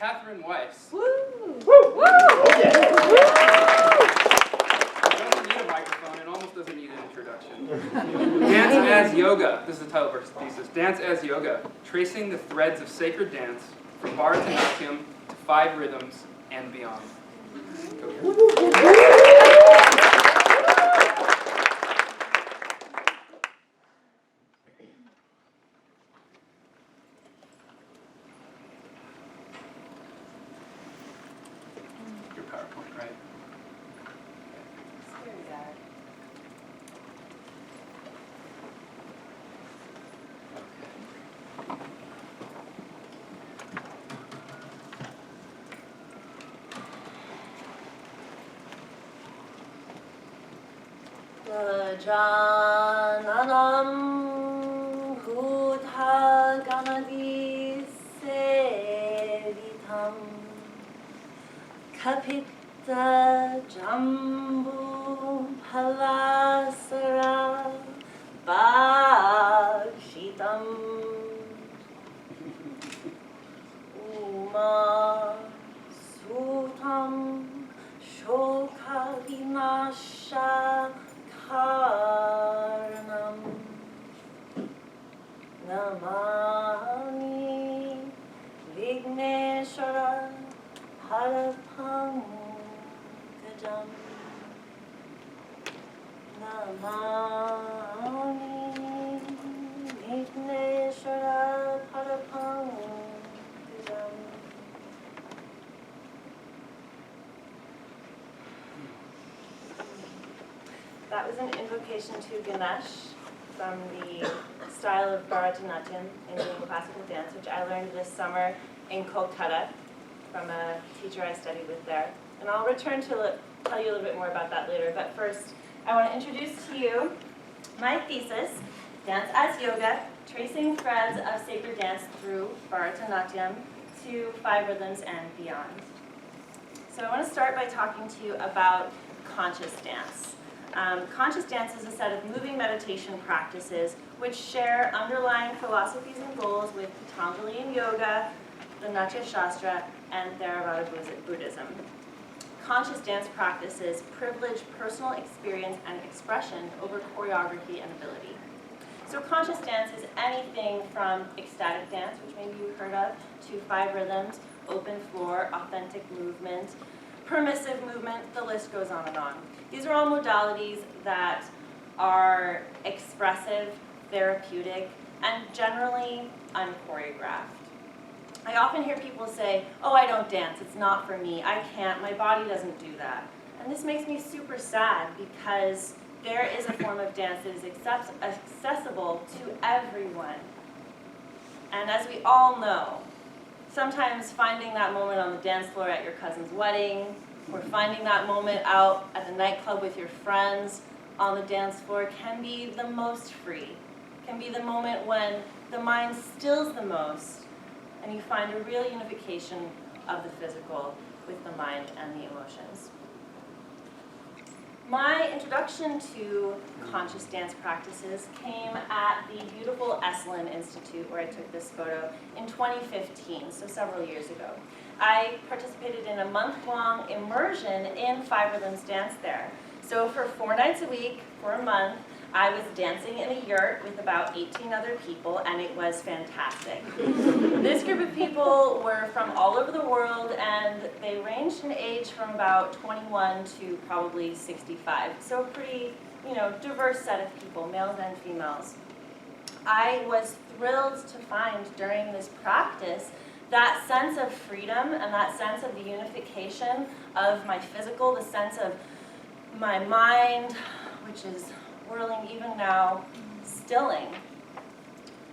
Weiss. Woo! Woo! Woo! It doesn't need a microphone. It almost doesn't need an introduction. Dance as Yoga. This is the title of our thesis. Dance as Yoga. Tracing the threads of sacred dance from Bharatanatyam to 5 rhythms and beyond. Go here. PowerPoint, right? Jananam Bhutha Ganadi Sevitam Kapita Jambu Palasara Bhakshitam Uma Sutam Shoka Vinasha Karanam Namani Vigneshwara Harapankajam Namani Vigneshwara Harapankajam. That was an invocation to Ganesh from the style of Bharatanatyam, Indian classical dance, which I learned this summer in Kolkata from a teacher I studied with there. And I'll return to tell you a little bit more about that later. But first, I want to introduce to you my thesis, Dance as Yoga, Tracing Threads of Sacred Dance through Bharatanatyam to 5 Rhythms and Beyond. So I want to start by talking to you about conscious dance. Conscious dance is a set of moving meditation practices which share underlying philosophies and goals with Patanjali Yoga, the Natya Shastra, and Theravada Buddhism. Conscious dance practices privilege personal experience and expression over choreography and ability. So conscious dance is anything from ecstatic dance, which maybe you've heard of, to 5 rhythms, open floor, authentic movement, permissive movement, the list goes on and on. These are all modalities that are expressive, therapeutic, and generally unchoreographed. I often hear people say, oh, I don't dance, it's not for me, I can't, my body doesn't do that. And this makes me super sad because there is a form of dance that is accessible to everyone. And as we all know, sometimes finding that moment on the dance floor at your cousin's wedding, or finding that moment out at the nightclub with your friends on the dance floor can be the most free, can be the moment when the mind stills the most, and you find a real unification of the physical with the mind and the emotions. My introduction to conscious dance practices came at the beautiful Esalen Institute, where I took this photo, in 2015, so several years ago. I participated in a month-long immersion in 5 rhythms dance there. So for 4 nights a week, for a month, I was dancing in a yurt with about 18 other people, and it was fantastic. This group of people were from all over the world, and they ranged in age from about 21 to probably 65. So a pretty, diverse set of people, males and females. I was thrilled to find during this practice that sense of freedom and that sense of the unification of my physical, the sense of my mind, which is whirling even now, stilling,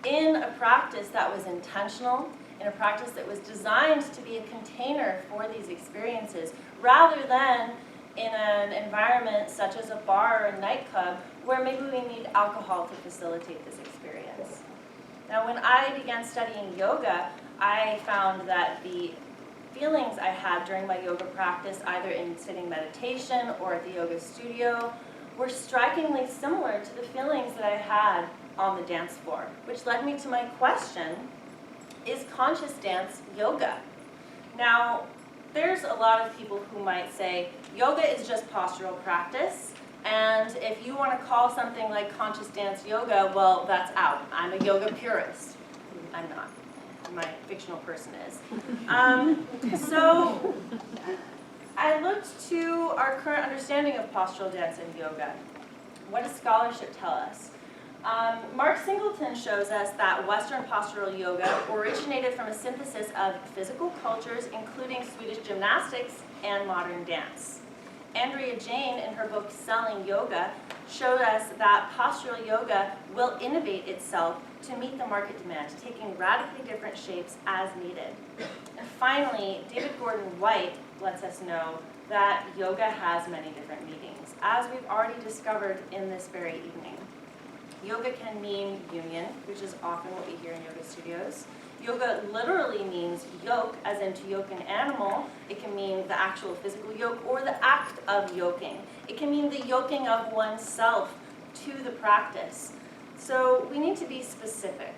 in a practice that was intentional, in a practice that was designed to be a container for these experiences, rather than in an environment such as a bar or a nightclub where maybe we need alcohol to facilitate this experience. Now, when I began studying yoga, I found that the feelings I had during my yoga practice, either in sitting meditation or at the yoga studio, were strikingly similar to the feelings that I had on the dance floor, which led me to my question, is conscious dance yoga? Now, there's a lot of people who might say, yoga is just postural practice, and if you want to call something like conscious dance yoga, well, that's out. I'm a yoga purist. I'm not. My fictional person is. So I looked to our current understanding of postural dance and yoga. What does scholarship tell us? Mark Singleton shows us that Western postural yoga originated from a synthesis of physical cultures, including Swedish gymnastics and modern dance. Andrea Jane, in her book Selling Yoga, showed us that postural yoga will innovate itself to meet the market demand, taking radically different shapes as needed. And finally, David Gordon White lets us know that yoga has many different meanings, as we've already discovered in this very evening. Yoga can mean union, which is often what we hear in yoga studios. Yoga literally means yoke, as in to yoke an animal. It can mean the actual physical yoke or the act of yoking. It can mean the yoking of oneself to the practice. So we need to be specific.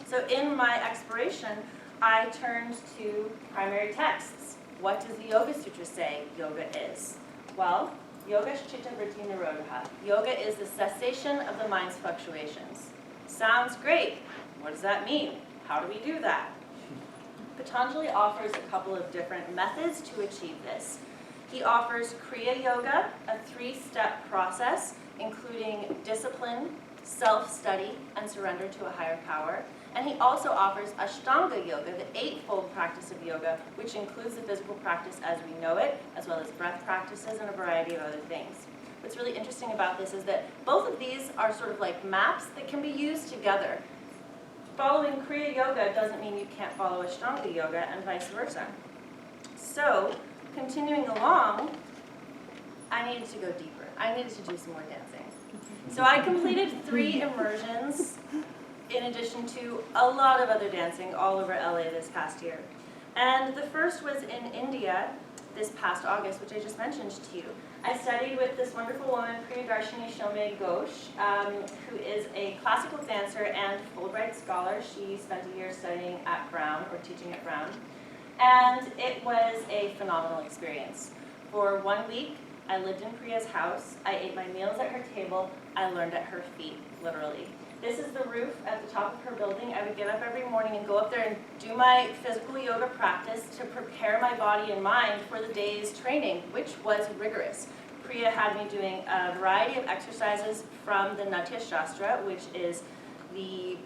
So in my exploration, I turned to primary texts. What does the Yoga Sutra say yoga is? Well, yoga chitta vritti nirodha. Yoga is the cessation of the mind's fluctuations. Sounds great. What does that mean? How do we do that? Patanjali offers a couple of different methods to achieve this. He offers Kriya Yoga, a 3-step process, including discipline, self-study, and surrender to a higher power. And he also offers Ashtanga Yoga, the 8-fold practice of yoga, which includes the physical practice as we know it, as well as breath practices and a variety of other things. What's really interesting about this is that both of these are sort of like maps that can be used together. Following Kriya Yoga doesn't mean you can't follow Ashtanga Yoga, and vice versa. So, continuing along, I needed to go deeper. I needed to do some more dancing. So I completed 3 immersions, in addition to a lot of other dancing all over LA this past year. And the first was in India this past August, which I just mentioned to you. I studied with this wonderful woman, Priyadarshini Shomay Ghosh, who is a classical dancer and Fulbright scholar. She spent a year studying at Brown, or teaching at Brown. And it was a phenomenal experience. For 1 week, I lived in Priya's house. I ate my meals at her table. I learned at her feet, literally. This is the roof at the top of her building. I would get up every morning and go up there and do my physical yoga practice to prepare my body and mind for the day's training, which was rigorous. Priya had me doing a variety of exercises from the Natya Shastra, which is the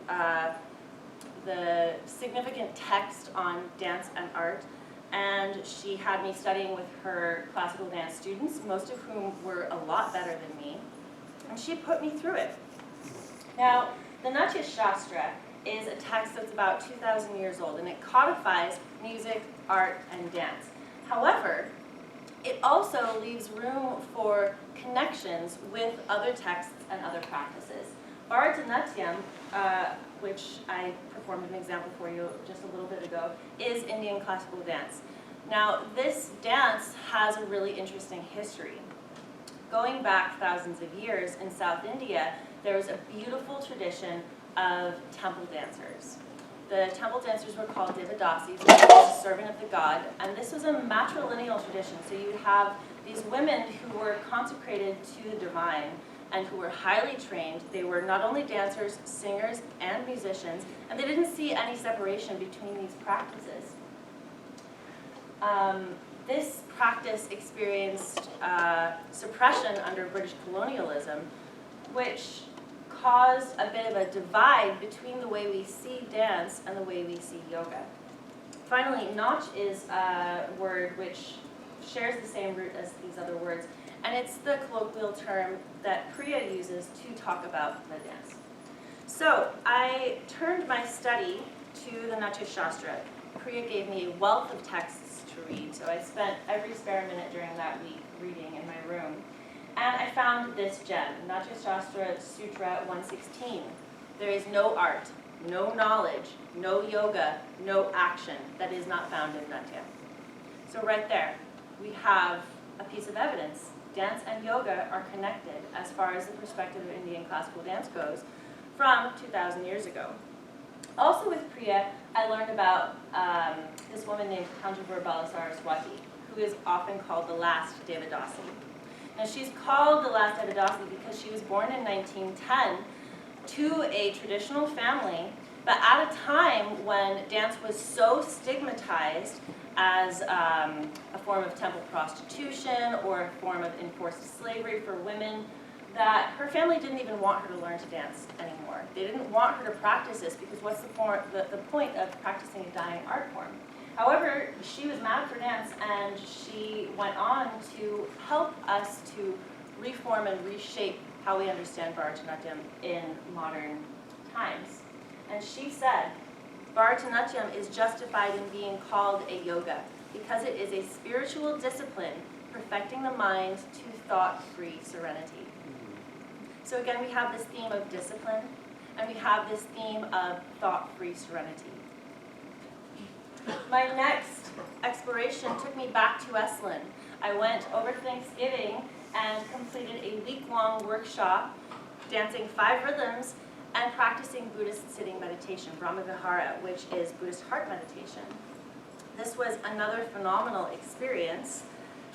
significant text on dance and art. And she had me studying with her classical dance students, most of whom were a lot better than me. And she put me through it. Now, the Natya Shastra is a text that's about 2,000 years old, and it codifies music, art, and dance. However, it also leaves room for connections with other texts and other practices. Bharatanatyam, which I performed an example for you just a little bit ago, is Indian classical dance. Now, this dance has a really interesting history. Going back thousands of years in South India, there was a beautiful tradition of temple dancers. The temple dancers were called Devadasis, which was a servant of the god, and this was a matrilineal tradition. So you'd have these women who were consecrated to the divine and who were highly trained. They were not only dancers, singers, and musicians, and they didn't see any separation between these practices. This practice experienced suppression under British colonialism, which caused a bit of a divide between the way we see dance and the way we see yoga. Finally, nach is a word which shares the same root as these other words, and it's the colloquial term that Priya uses to talk about the dance. So I turned my study to the Natya Shastra. Priya gave me a wealth of texts to read, so I spent every spare minute during that week reading in my room. And I found this gem, Natya Shastra Sutra 116. There is no art, no knowledge, no yoga, no action that is not found in Natya. So right there, we have a piece of evidence. Dance and yoga are connected as far as the perspective of Indian classical dance goes from 2,000 years ago. Also with Priya, I learned about this woman named Kanjaverbala Saraswati, who is often called the last Devadasi. Now she's called the last Devadasi because she was born in 1910 to a traditional family, but at a time when dance was so stigmatized as a form of temple prostitution or a form of enforced slavery for women, that her family didn't even want her to learn to dance anymore. They didn't want her to practice this because what's the point of practicing a dying art form? However, she was mad for dance and she went on to help us to reform and reshape how we understand Bharatanatyam in modern times. And she said, Bharatanatyam is justified in being called a yoga because it is a spiritual discipline perfecting the mind to thought-free serenity. So again, we have this theme of discipline, and we have this theme of thought-free serenity. My next exploration took me back to Esalen. I went over Thanksgiving and completed a week-long workshop dancing 5 rhythms and practicing Buddhist sitting meditation, Brahmavihara, which is Buddhist heart meditation. This was another phenomenal experience,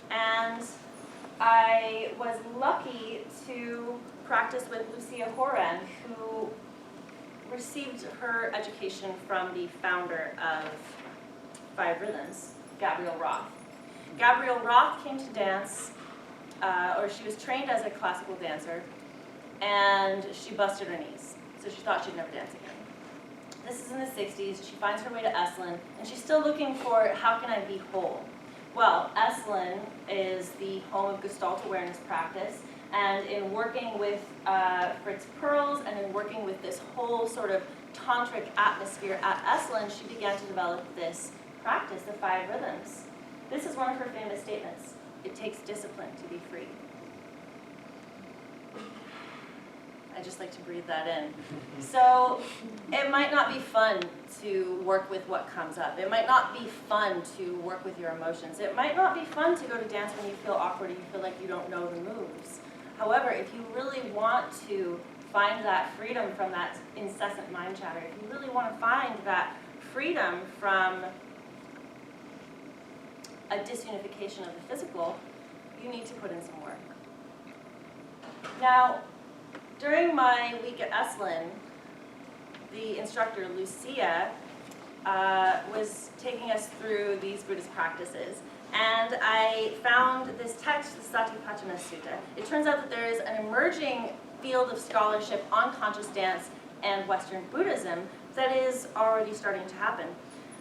and I was lucky to practice with Lucia Horan, who received her education from the founder of 5 Rhythms, Gabrielle Roth. Gabrielle Roth came to dance, or she was trained as a classical dancer, and she busted her knees. So she thought she'd never dance again. This is in the 60s. She finds her way to Esalen, and she's still looking for how can I be whole. Well, Esalen is the home of Gestalt awareness practice, and in working with Fritz Perls and in working with this whole sort of tantric atmosphere at Esalen, she began to develop this practice, the 5 rhythms. This is one of her famous statements. It takes discipline to be free. I just like to breathe that in. So it might not be fun to work with what comes up. It might not be fun to work with your emotions. It might not be fun to go to dance when you feel awkward and you feel like you don't know the moves. However, if you really want to find that freedom from that incessant mind chatter, if you really want to find that freedom from a disunification of the physical, you need to put in some work. Now, during my week at Esalen, the instructor, Lucia, was taking us through these Buddhist practices. And I found this text, the Satipatthana Sutta. It turns out that there is an emerging field of scholarship on conscious dance and Western Buddhism that is already starting to happen.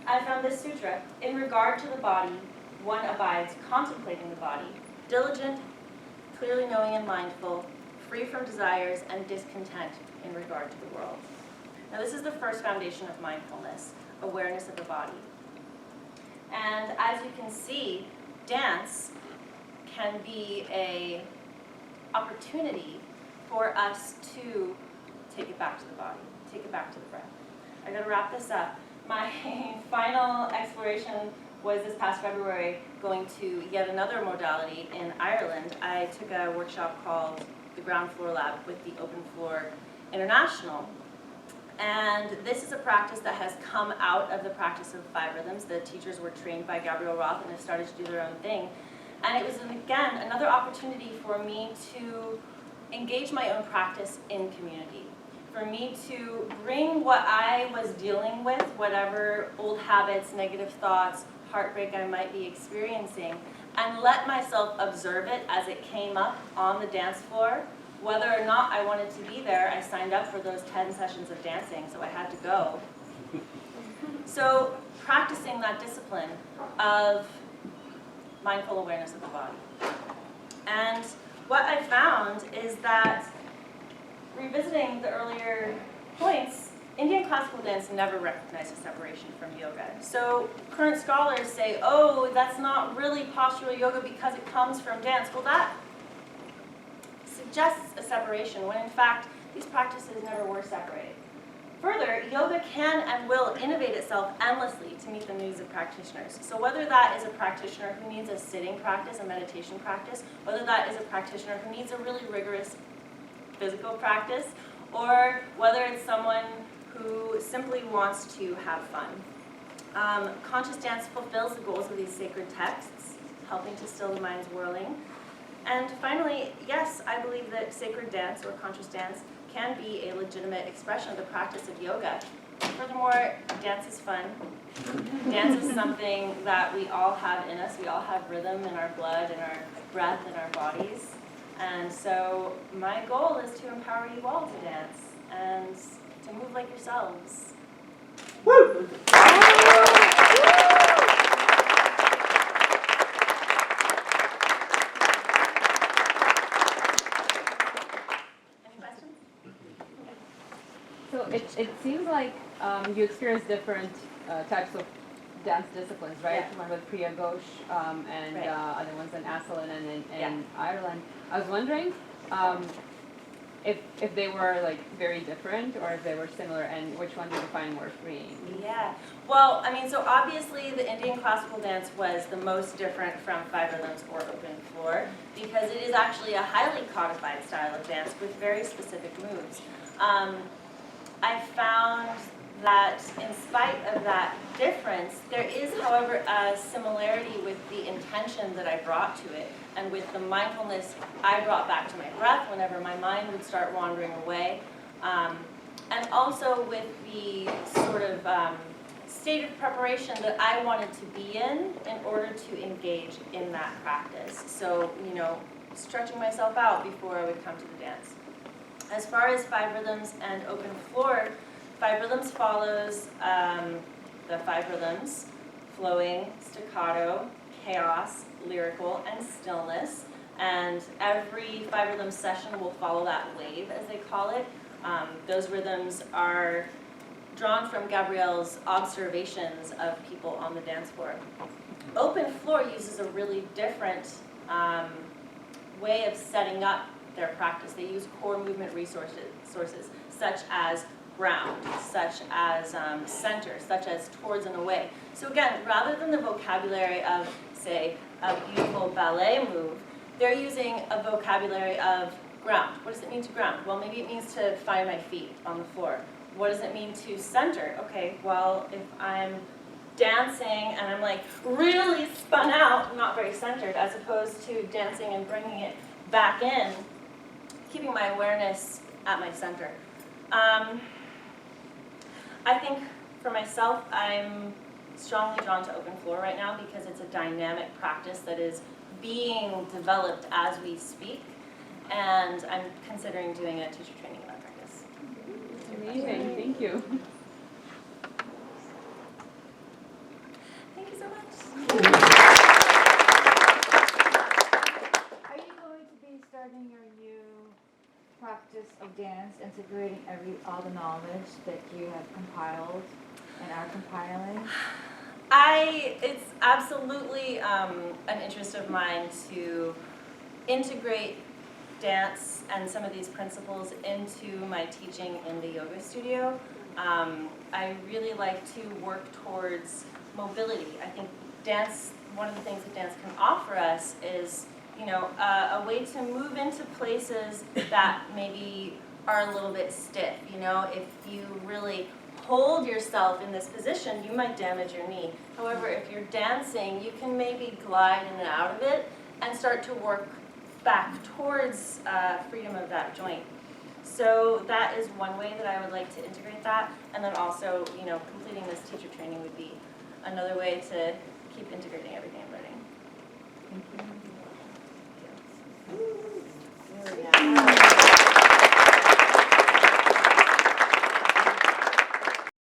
I found this sutra. In regard to the body, one abides contemplating the body, diligent, clearly knowing and mindful, free from desires and discontent in regard to the world. Now this is the first foundation of mindfulness, awareness of the body. And as you can see, dance can be an opportunity for us to take it back to the body, take it back to the breath. I gotta wrap this up. My final exploration was this past February going to yet another modality in Ireland. I took a workshop called the Ground Floor Lab with the Open Floor International. And this is a practice that has come out of the practice of 5 rhythms. The teachers were trained by Gabrielle Roth and have started to do their own thing. And it was, again, another opportunity for me to engage my own practice in community. For me to bring what I was dealing with, whatever old habits, negative thoughts, heartbreak I might be experiencing, and let myself observe it as it came up on the dance floor. Whether or not I wanted to be there, I signed up for those 10 sessions of dancing, so I had to go. So practicing that discipline of mindful awareness of the body. And what I found is that, revisiting the earlier points, Indian classical dance never recognized a separation from yoga. So current scholars say, oh, that's not really postural yoga because it comes from dance. Well, that suggests a separation when in fact these practices never were separated. Further, yoga can and will innovate itself endlessly to meet the needs of practitioners. So whether that is a practitioner who needs a sitting practice, a meditation practice, whether that is a practitioner who needs a really rigorous physical practice, or whether it's someone who simply wants to have fun. Conscious dance fulfills the goals of these sacred texts, helping to still the mind's whirling. And finally, yes, I believe that sacred dance or conscious dance can be a legitimate expression of the practice of yoga. Furthermore, dance is fun. Dance is something that we all have in us. We all have rhythm in our blood and our breath in our bodies. And so my goal is to empower you all to dance and to move like yourselves. Woo! Any questions? So it seems like you experience different types of dance disciplines, right? Yeah. One with Priya Ghosh and Right. other ones in Esalen and in Yeah. Ireland. I was wondering if they were like very different or if they were similar, and which one do you find more freeing? Yeah. Well, I mean, so obviously the Indian classical dance was the most different from five rhythms or open floor because it is actually a highly codified style of dance with very specific moves. I found that in spite of that difference, there is, however, a similarity with the intention that I brought to it and with the mindfulness I brought back to my breath whenever my mind would start wandering away. And also with the sort of state of preparation that I wanted to be in order to engage in that practice. So, you know, stretching myself out before I would come to the dance. As far as five rhythms and open floor, five rhythms follows the five rhythms: flowing, staccato, chaos, lyrical, and stillness. And every five rhythm session will follow that wave, as they call it. Those rhythms are drawn from Gabrielle's observations of people on the dance floor. Open floor uses a really different way of setting up their practice. They use core movement sources such as ground, such as center, such as towards and away. So again, rather than the vocabulary of, say, a beautiful ballet move, they're using a vocabulary of ground. What does it mean to ground? Well, maybe it means to find my feet on the floor. What does it mean to center? Okay, well, if I'm dancing and I'm like really spun out, not very centered, as opposed to dancing and bringing it back in, keeping my awareness at my center. I think for myself, I'm strongly drawn to open floor right now because it's a dynamic practice that is being developed as we speak, and I'm considering doing a teacher training in that practice. Amazing, thank you. Thank you so much. Are you going to be starting your new practice of dance, integrating all the knowledge that you have compiled and are compiling? It's absolutely an interest of mine to integrate dance and some of these principles into my teaching in the yoga studio. I really like to work towards mobility. I think dance, one of the things that dance can offer us is, you know, a way to move into places that maybe are a little bit stiff. You know, if you really hold yourself in this position, you might damage your knee. However, if you're dancing, you can maybe glide in and out of it and start to work back towards freedom of that joint. So that is one way that I would like to integrate that. And then also, you know, completing this teacher training would be another way to keep integrating everything I'm learning.